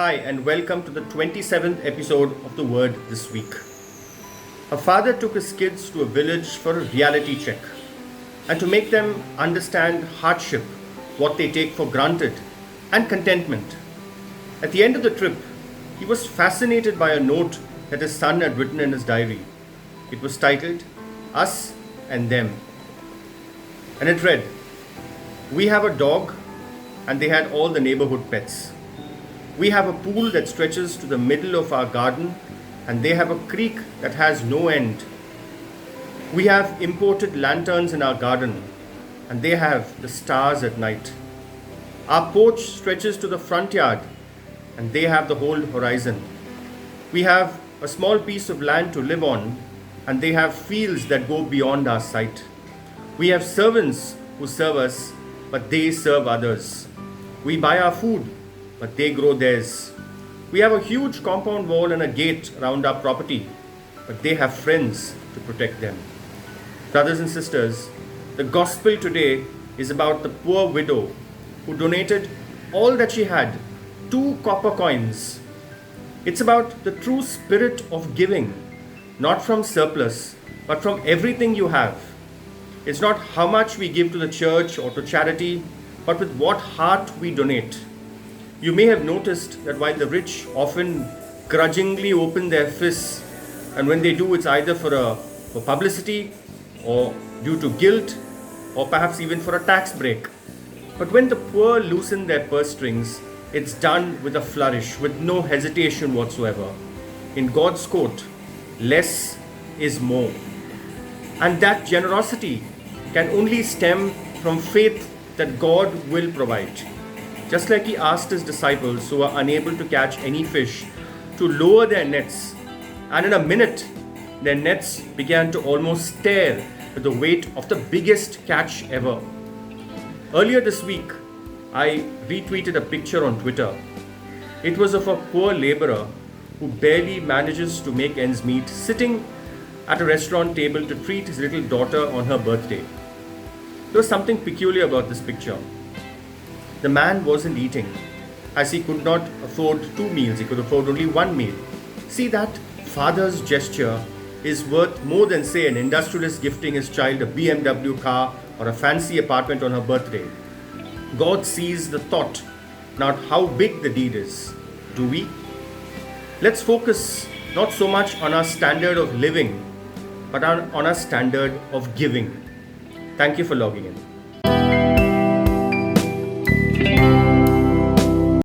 Hi, and welcome to the 27th episode of The Word this week. A father took his kids to a village for a reality check and to make them understand hardship, what they take for granted, and contentment. At the end of the trip, he was fascinated by a note that his son had written in his diary. It was titled, Us and Them. And it read, "We have a dog, and they had all the neighborhood pets. We have a pool that stretches to the middle of our garden, and they have a creek that has no end. We have imported lanterns in our garden, and they have the stars at night. Our porch stretches to the front yard, and they have the whole horizon. We have a small piece of land to live on, and they have fields that go beyond our sight. We have servants who serve us, but they serve others. We buy our food, but they grow theirs. We have a huge compound wall and a gate around our property, but they have friends to protect them." Brothers and sisters, the gospel today is about the poor widow who donated all that she had, 2 copper coins. It's about the true spirit of giving, not from surplus, but from everything you have. It's not how much we give to the church or to charity, but with what heart we donate. You may have noticed that while the rich often grudgingly open their fists, and when they do, it's either for publicity or due to guilt or perhaps even for a tax break. But when the poor loosen their purse strings, it's done with a flourish, with no hesitation whatsoever. In God's court, less is more. And that generosity can only stem from faith that God will provide. Just like he asked his disciples who were unable to catch any fish to lower their nets, and in a minute their nets began to almost tear with the weight of the biggest catch ever. Earlier this week, I retweeted a picture on Twitter. It was of a poor laborer who barely manages to make ends meet, sitting at a restaurant table to treat his little daughter on her birthday. There was something peculiar about this picture. The man wasn't eating, as he could not afford 2 meals, he could afford only 1 meal. See, that father's gesture is worth more than, say, an industrialist gifting his child a BMW car or a fancy apartment on her birthday. God sees the thought, not how big the deed is. Do we? Let's focus not so much on our standard of living, but on our standard of giving. Thank you for logging in.